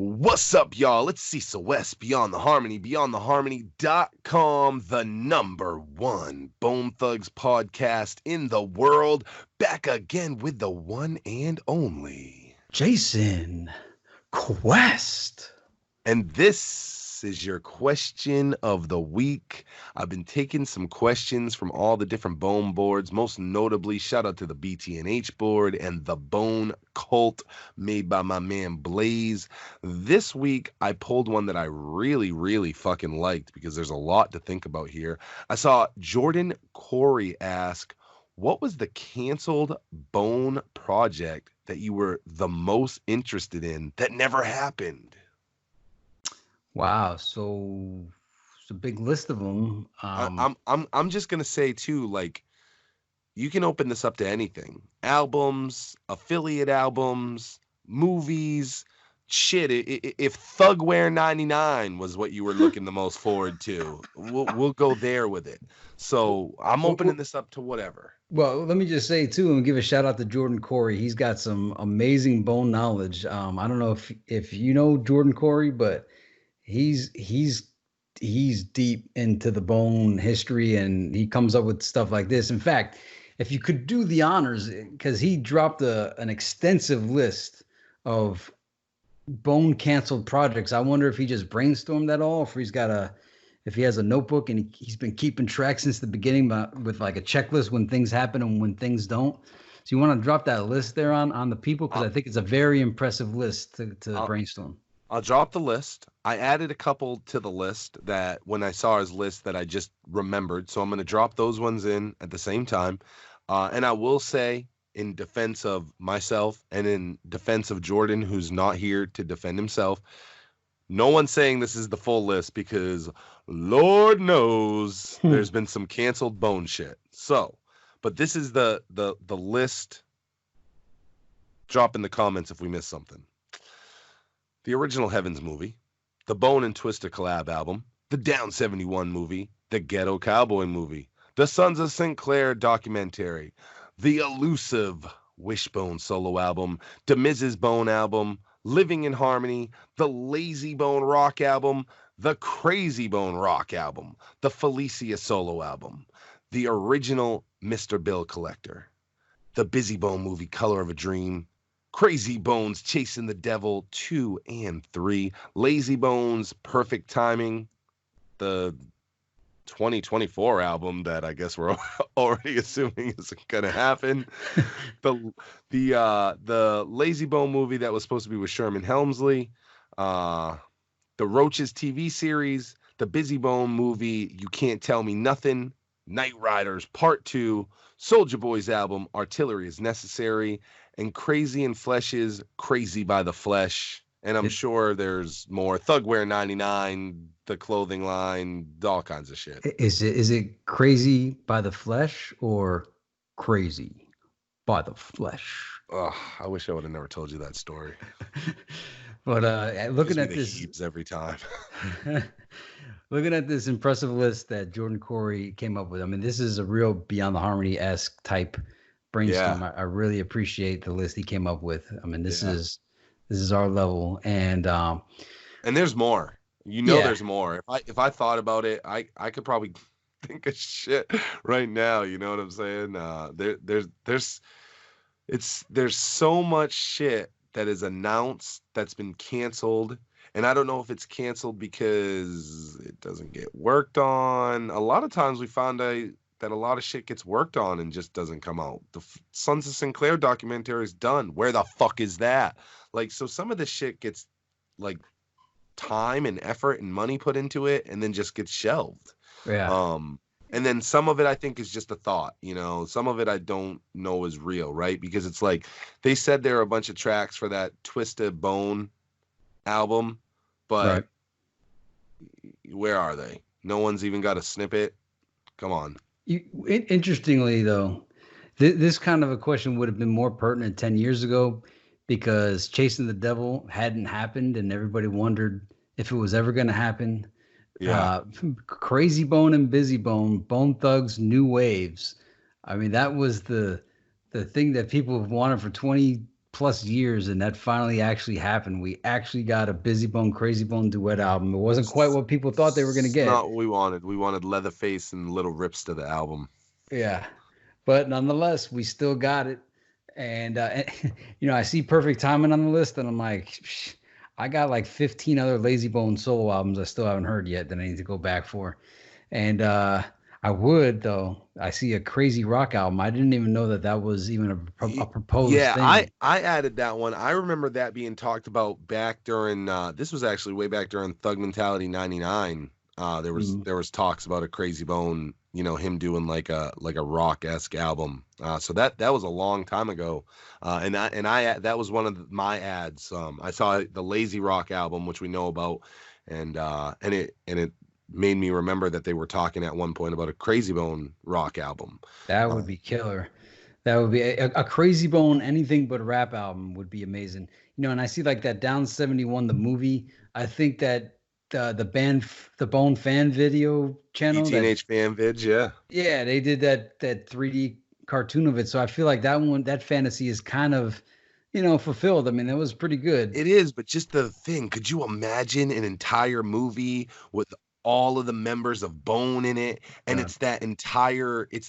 What's up, y'all? It's Cecil West, Beyond the Harmony, beyondtheharmony.com, the #1 Bone Thugs podcast in the world, back again with the one and only Jason Quest. And this is your question of the week. I've been taking some questions from all the different Bone boards, most notably, shout out to the BTNH board and the Bone Cult made by my man Blaze. This week, I pulled one that I really fucking liked because there's a lot to think about here. I saw Jordan Corey ask, what was the canceled Bone project that you were the most interested in that never happened? Wow, so it's a big list of them. I'm just gonna say too, like, you can open this up to anything: albums, affiliate albums, movies. Shit, if Thugwear 99 was what you were looking the most forward to, we'll go there with it. So I'm opening this up to whatever. Well, let me just say too, and give a shout out to Jordan Corey. He's got some amazing Bone knowledge. I don't know if you know Jordan Corey, but he's deep into the Bone history, and he comes up with stuff like this. In fact, if you could do the honors, because he dropped an extensive list of Bone canceled projects. I wonder if he just brainstormed that all, if he has a notebook and he's been keeping track since the beginning, with like a checklist when things happen and when things don't. So you want to drop that list there on the people, because I think it's a very impressive list to brainstorm. I'll drop the list. I added a couple to the list that when I saw his list that I just remembered. So I'm going to drop those ones in at the same time. And I will say, in defense of myself and in defense of Jordan, who's not here to defend himself, no one's saying this is the full list, because Lord knows there's been some canceled Bone shit. So, but this is the list. Drop in the comments if we missed something. The original Heavens movie, the Bone and Twista collab album, the Down 71 movie, the Ghetto Cowboy movie, the Sons of St Clair documentary, the elusive Wishbone solo album, Damizza Bone album, Living in Harmony, the Layzie Bone rock album, the Krayzie Bone rock album, the Felicia solo album, the original Mr. Bill Collector, the Bizzy Bone movie Color of a Dream, Krayzie Bone's Chasing the Devil 2 and 3, Layzie Bone's Perfect Timing, the 2024 album that I guess we're already assuming isn't gonna happen, the Layzie Bone movie that was supposed to be with Sherman Helmsley, the Roaches TV series, the Bizzy Bone movie You Can't Tell Me Nothing, Night Riders Part 2, Souljah Boy's album Artillery is Necessary, and Krayzie and Flesh's Crazy by the Flesh. And I'm sure there's more. Thugwear 99, the clothing line, all kinds of shit. Is it Crazy by the Flesh or Crazy by the Flesh? Oh, I wish I would have never told you that story. But looking at this heaves every time. Looking at this impressive list that Jordan Corey came up with, I mean, this is a real Beyond the Harmony-esque type brainstorm. Yeah. I really appreciate the list he came up with. I mean, this is our level, and there's more. There's more. If I thought about it, I could probably think of shit right now. You know what I'm saying? There's so much shit that is announced that's been canceled. And I don't know if it's canceled because it doesn't get worked on. A lot of times we found out that a lot of shit gets worked on and just doesn't come out. The Sons of St Clair documentary is done. Where the fuck is that? Like, so some of this shit gets, like, time and effort and money put into it and then just gets shelved. Yeah. And then some of it I think is just a thought, you know. Some of it I don't know is real, right? Because it's like they said there are a bunch of tracks for that Twista Bone album, but where are they? No one's even got a snippet. Come on. Interestingly, though, this kind of a question would have been more pertinent 10 years ago, because Chasing the Devil hadn't happened and everybody wondered if it was ever going to happen. Yeah. Krayzie Bone and Bizzy Bone, Bone Thugs, New Waves. I mean, that was the thing that people have wanted for 20 plus years, and that finally actually happened. We actually got a Bizzy Bone, Krayzie Bone duet album. It wasn't quite what people thought they were going to It's get. not what we wanted. We wanted Leatherface and little rips to the album. Yeah, but nonetheless, we still got it. And you know, I see Perfect Timing on the list, and I'm like, "Psh, I got like 15 other Layzie Bone solo albums I still haven't heard yet that I need to go back for. And I would though. I see a Crazy Rock album. I didn't even know that that was even a proposed Yeah, I thing. I added that one. I remember that being talked about back during this was actually way back during Thug Mentality 99. Mm. There was talks about a Crazy Bone, you know, him doing like a rock-esque album. So that was a long time ago. And I that was one of my ads. I saw the Lazy Rock album, which we know about, and it made me remember that they were talking at one point about a Crazy Bone rock album. That Uh, would be killer. That would be a Crazy Bone, anything but rap album would be amazing. You know, and I see like that Down 71, the movie. I think that the band, the Bone fan video channel, that Teenage Fan Vid, yeah. yeah, they did that 3D cartoon of it. So I feel like that one, that fantasy is kind of, you know, fulfilled. I mean, it was pretty good. It is, but just the thing, could you imagine an entire movie with all of the members of Bone in it? And Uh, it's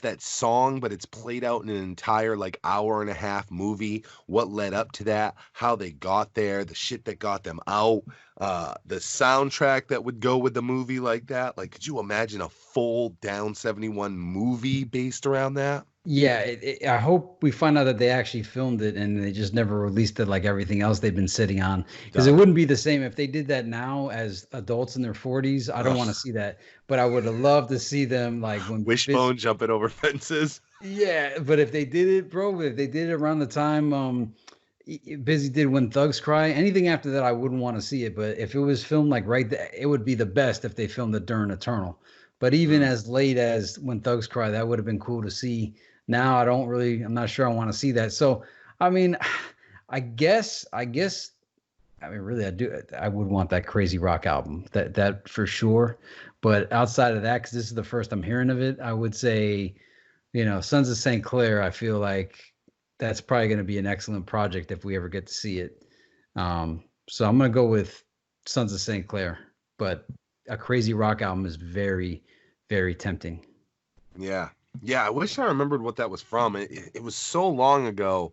that song, but it's played out in an entire like hour and a half movie. What led up to that, how they got there, the shit that got them out, the soundtrack that would go with the movie like that. Like, could you imagine a full Down 71 movie based around that? Yeah, I hope we find out that they actually filmed it and they just never released it like everything else they've been sitting on. Because it Done. wouldn't be the same if they did that now as adults in their 40s. I don't want to Ugh. see that, but I would have loved to see them like when Wishbone jumping over fences. yeah, but if they did it, bro, if they did it around the time Busy did When Thugs Cry, anything after that, I wouldn't want to see it. But if it was filmed like right there, it would be the best if they filmed it during Eternal. But even Mm. as late as When Thugs Cry, that would have been cool to see. Now I'm not sure I want to see that. So, I mean, I mean, really, I would want that Crazy Rock album, that for sure. But outside of that, because this is the first I'm hearing of it, I would say, you know, Sons of St. Clair, I feel like that's probably going to be an excellent project if we ever get to see it. So I'm going to go with Sons of St. Clair, but a Crazy Rock album is very, very tempting. Yeah. Yeah, I wish I remembered what that was from. It was so long ago,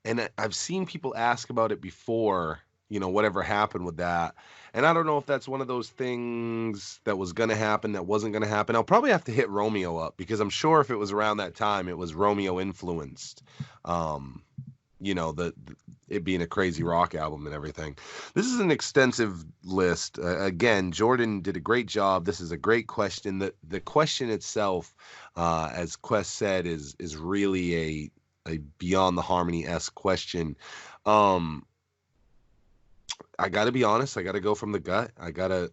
and I've seen people ask about it before, you know, whatever happened with that. And I don't know if that's one of those things that was going to happen that wasn't going to happen. I'll probably have to hit Romeo up because I'm sure if it was around that time, it was Romeo influenced. Um, you know, it being a crazy rock album and everything. This is an extensive list. Again, Jordan did a great job. This is a great question. The question itself, as Quest said, is really a Beyond the Harmony-esque question. Um, I gotta be honest, I gotta go from the gut. I gotta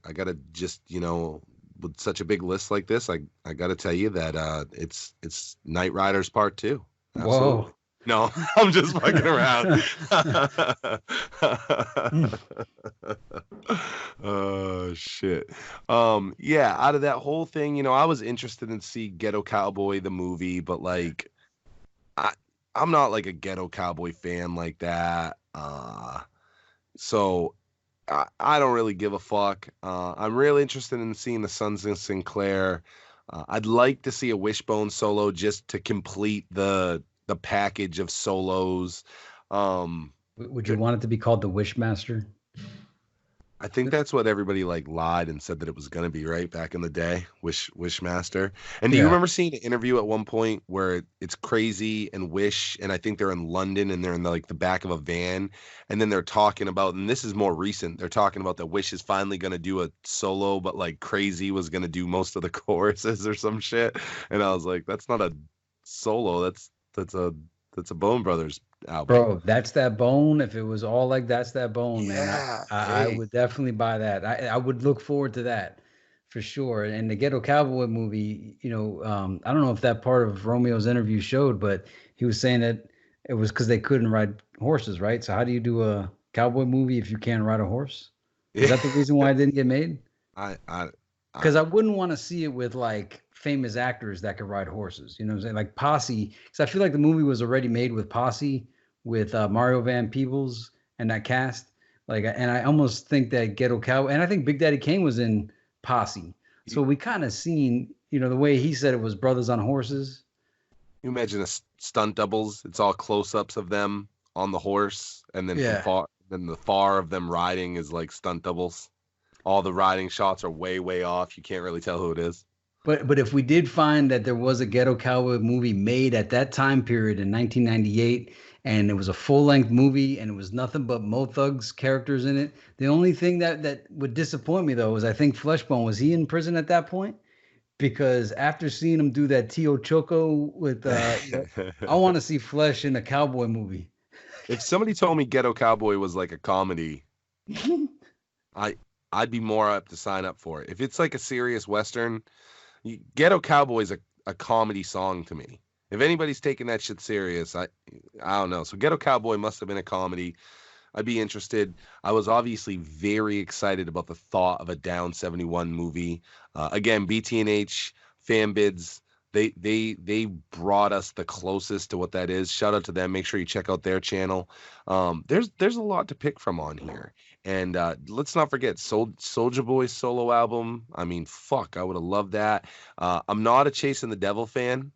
just, you know, with such a big list like this, I gotta tell you that it's Night Riders Part Two. Absolutely. Whoa. No, I'm just fucking around. Oh shit. Yeah, out of that whole thing, you know, I was interested in see Ghetto Cowboy the movie, but like I I'm not like a Ghetto Cowboy fan like that. So I don't really give a fuck. I'm really interested in seeing the Sons of Sinclair. I'd like to see a Wishbone solo just to complete the package of solos. Um, Would you want it to be called the Wishmaster? I think that's what everybody like lied and said that it was gonna be right back in the day. Wishmaster. And do you Yeah. remember seeing an interview at one point where it's Krayzie and Wish, and I think they're in London and they're in like the back of a van, and then they're talking about, and this is more recent. They're talking about that Wish is finally gonna do a solo, but like Krayzie was gonna do most of the choruses or some shit. And I was like, that's not a solo. That's a Bone Brothers album. Bro, that's that bone. If it was all like that's that bone, man, Yeah. I Hey. would definitely buy that. I would look forward to that for sure. And the Ghetto Cowboy movie, you know, I don't know if that part of Romeo's interview showed, but he was saying that it was because they couldn't ride horses, right? So how do you do a cowboy movie if you can't ride a horse? Is Yeah. that the reason why it didn't get made? I I I Because I wouldn't want to see it with like famous actors that could ride horses. You know what I'm saying? Like Posse, because I feel like the movie was already made with Posse, with Mario Van Peebles and that cast. Like, and I almost think that Ghetto Cowboy, and I think Big Daddy Kane was in Posse. So we kind of seen, the way he said it was brothers on horses. You imagine a stunt doubles. It's all close-ups of them on the horse, and then from far, then the far of them riding is like stunt doubles. All the riding shots are way, way off. You can't really tell who it is. But if we did find that there was a Ghetto Cowboy movie made at that time period in 1998, and it was a full-length movie, and it was nothing but Mo Thug's characters in it, the only thing that would disappoint me, though, is I think Fleshbone, was he in prison at that point? Because after seeing him do that Tio Choco with, I want to see Flesh in a cowboy movie. If somebody told me Ghetto Cowboy was like a comedy, I'd be more up to sign up for it. If it's like a serious Western, Ghetto Cowboy is a comedy song to me. If anybody's taking that shit serious, I don't know. So Ghetto Cowboy must have been a comedy. I'd be interested. I was obviously very excited about the thought of a Down 71 movie. Again, BTNH, Fanbids, they brought us the closest to what that is. Shout out to them. Make sure you check out their channel. There's a lot to pick from on here. And let's not forget Souljah Boy's solo album. I mean, fuck, I would have loved that. I'm not a Chasing the Devil fan.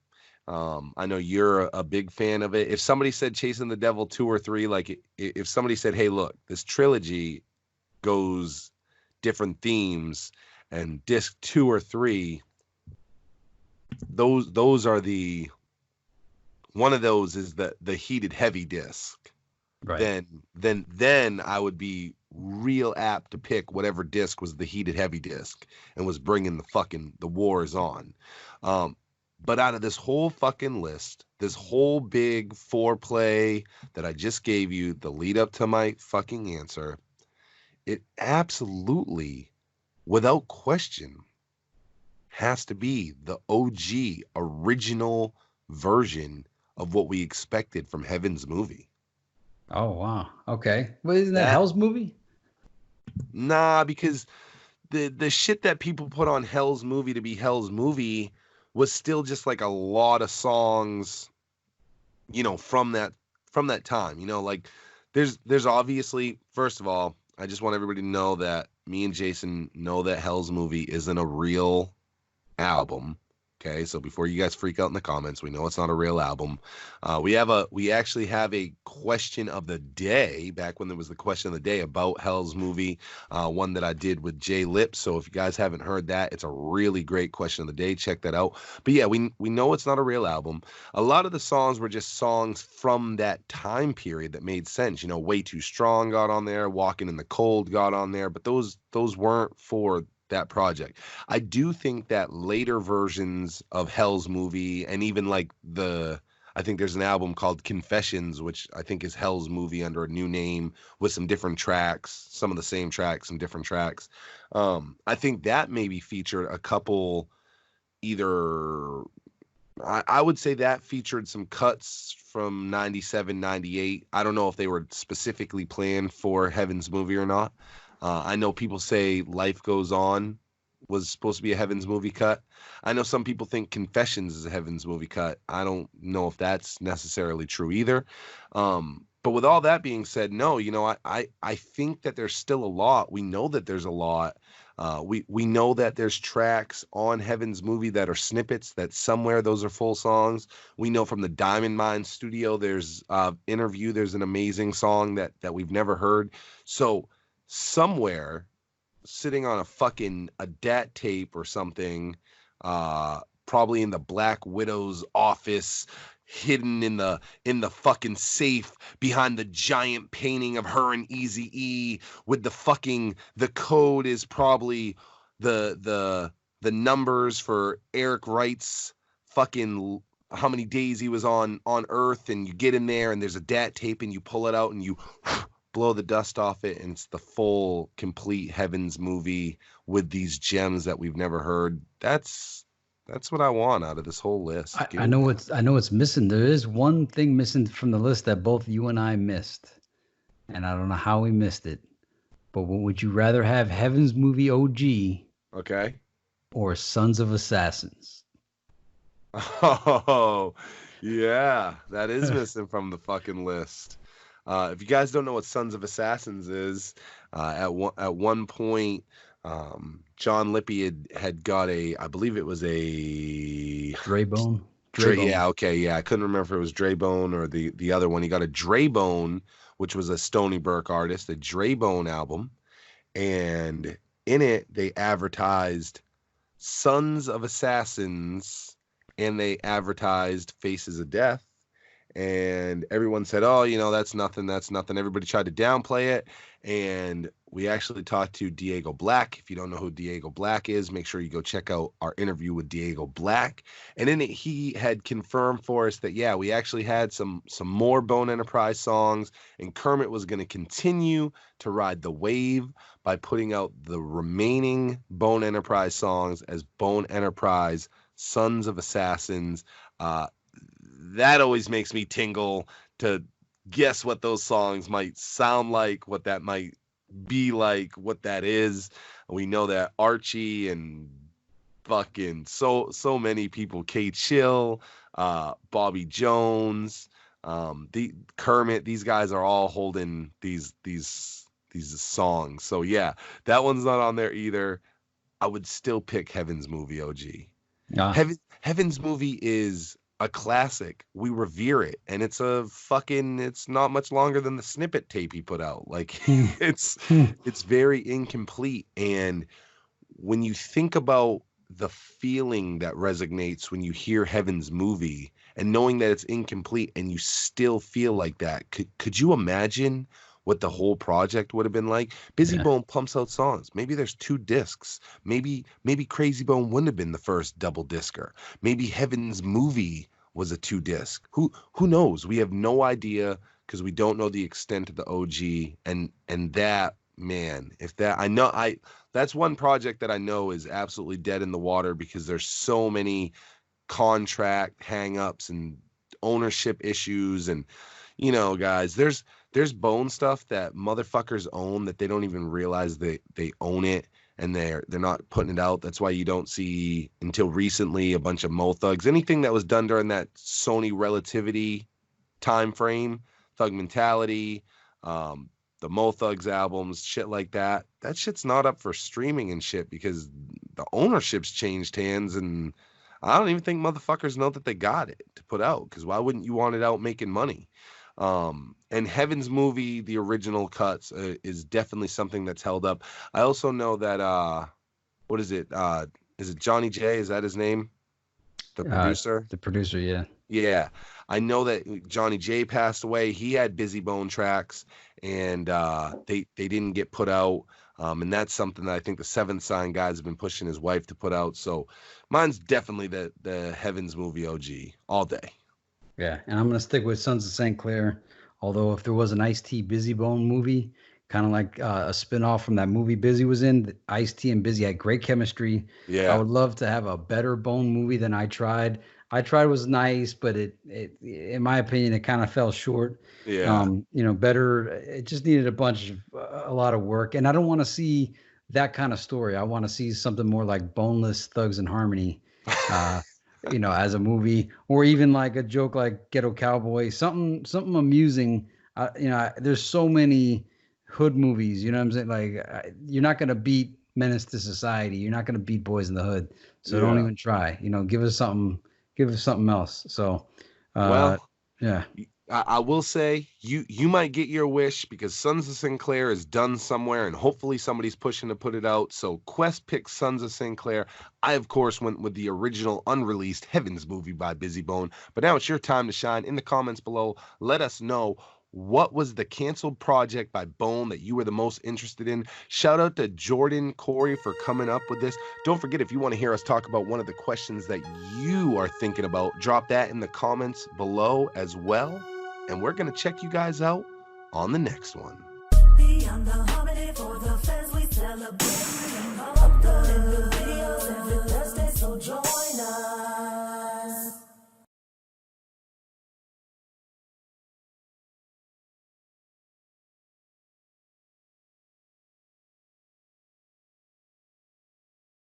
I know you're a big fan of it. If somebody said Chasing the Devil 2 or 3, like if somebody said, hey, look, this trilogy goes different themes, and disc 2 or 3, those are one of those is the heated heavy disc. Right. Then I would be real apt to pick whatever disc was the heated heavy disc and was bringing the wars on. But out of this whole fucking list, this whole big foreplay that I just gave you, the lead up to my fucking answer, it absolutely, without question, has to be the OG original version of what we expected from Heaven's Movie. Oh, wow. Okay. Well, isn't that Hell's Movie? Nah, because the shit that people put on Hell's Movie to be Hell's Movie was still just like a lot of songs, from that time. Like there's obviously, first of all, I just want everybody to know that me and Jason know that Hell's Movie isn't a real album. Okay, so before you guys freak out in the comments, we know it's not a real album. We actually have a question of the day, back when there was the question of the day about Hell's Movie, one that I did with Jay Lips. So if you guys haven't heard that, it's a really great question of the day. Check that out. But yeah, we know it's not a real album. A lot of the songs were just songs from that time period that made sense. Way Too Strong got on there, Walking in the Cold got on there, but those weren't for that project. I do think that later versions of Hell's Movie, and even like I think there's an album called Confessions, which I think is Hell's Movie under a new name with some different tracks, some of the same tracks, some different tracks. I think that maybe featured a couple, I would say that featured some cuts from 97, 98. I don't know if they were specifically planned for Heaven's Movie or not. I know people say Life Goes On was supposed to be a Heaven's Movie cut. I know some people think Confessions is a Heaven's Movie cut. I don't know if that's necessarily true either. But with all that being said, no, I think that there's still a lot. We know that there's a lot. We know that there's tracks on Heaven's Movie that are snippets, that somewhere those are full songs. We know from the Diamond Mine studio, there's Interview, there's an amazing song that we've never heard. So somewhere sitting on a DAT tape or something, probably in the Black Widow's office, hidden in the fucking safe behind the giant painting of her and Eazy-E with the code is probably the numbers for Eric Wright's fucking how many days he was on Earth, and you get in there and there's a DAT tape and you pull it out and you blow the dust off it, and it's the full complete Heaven's Movie with these gems that we've never heard. That's what I want out of this whole list. I know it's missing. There is one thing missing from the list that both you and I missed, and I don't know how we missed it. But would you rather have Heaven's Movie OG, okay, or Sons of Assassins? Oh, Yeah, that is missing from the fucking list. If you guys don't know what Sons of Assassins is, at one point, John Lippy had got I believe it was a Dre Bone. Yeah, okay, yeah. I couldn't remember if it was Dre Bone or the other one. He got a Dre Bone, which was a Stony Burke artist, a Dre Bone album, and in it they advertised Sons of Assassins, and they advertised Faces of Death, and everyone said, oh, that's nothing, everybody tried to downplay it, and we actually talked to Diego Black. If you don't know who Diego Black is, make sure you go check out our interview with Diego Black, and in it he had confirmed for us that yeah, we actually had some more Bone Enterprise songs, and Kermit was going to continue to ride the wave by putting out the remaining Bone Enterprise songs as Bone Enterprise Sons of Assassins. That always makes me tingle to guess what those songs might sound like, what that might be like, what that is. We know that Archie and fucking so many people, K Chill, Bobby Jones, the Kermit, these guys are all holding these songs. So yeah, that one's not on there either. I would still pick Heaven's Movie OG. Heaven's Movie is a classic. We revere it, and it's not much longer than the snippet tape he put out. Like it's very incomplete, and when you think about the feeling that resonates when you hear Heaven's Movie and knowing that it's incomplete and you still feel like that, could you imagine what the whole project would have been like? Bizzy Bone pumps out songs. Maybe there's 2 discs. Maybe Krayzie Bone wouldn't have been the first double discer. Maybe Heaven's Movie was a 2-disc. Who knows? We have no idea because we don't know the extent of the OG. And that, man, that's one project that I know is absolutely dead in the water because there's so many contract hangups and ownership issues, and guys, there's Bone stuff that motherfuckers own that they don't even realize they own it, and they're not putting it out. That's why you don't see until recently a bunch of Mo Thugs. Anything that was done during that Sony Relativity time frame, Thug Mentality, the Mo Thugs albums, shit like that. That shit's not up for streaming and shit because the ownership's changed hands, and I don't even think motherfuckers know that they got it to put out, because why wouldn't you want it out making money? And Heaven's Movie, the original cuts, is definitely something that's held up. I also know that what is it? Is it Johnny J? Is that his name? The producer? The producer, yeah. Yeah. I know that Johnny J passed away. He had Bizzy Bone tracks, and they didn't get put out. And that's something that I think the Seventh Sign guys have been pushing his wife to put out. So mine's definitely the Heaven's Movie OG all day. Yeah, and I'm going to stick with Sons of St Clair. Although if there was an Ice-T Bizzy Bone movie, kind of like a spinoff from that movie Bizzy was in, Ice-T and Bizzy had great chemistry. Yeah, I would love to have a better Bone movie than I Tried. I Tried was nice, but it in my opinion, it kind of fell short. Yeah, better. It just needed a lot of work, and I don't want to see that kind of story. I want to see something more like Boneless Thugs and Harmony. As a movie, or even like a joke like Ghetto Cowboy, something amusing. There's so many hood movies, you know what I'm saying? Like, you're not going to beat Menace to Society. You're not going to beat Boys in the Hood. So don't even try, give us something else. So, yeah. I will say you might get your wish because Sons of St Clair is done somewhere, and hopefully somebody's pushing to put it out. So Quest picks Sons of St Clair. I, of course, went with the original unreleased Heaven's Movie by Bizzy Bone. But now it's your time to shine. In the comments below, let us know what was the canceled project by Bone that you were the most interested in. Shout out to Jordan Corey for coming up with this. Don't forget, if you want to hear us talk about one of the questions that you are thinking about, drop that in the comments below as well. And we're going to check you guys out on the next one. Beyond the harmony for the fans we celebrate.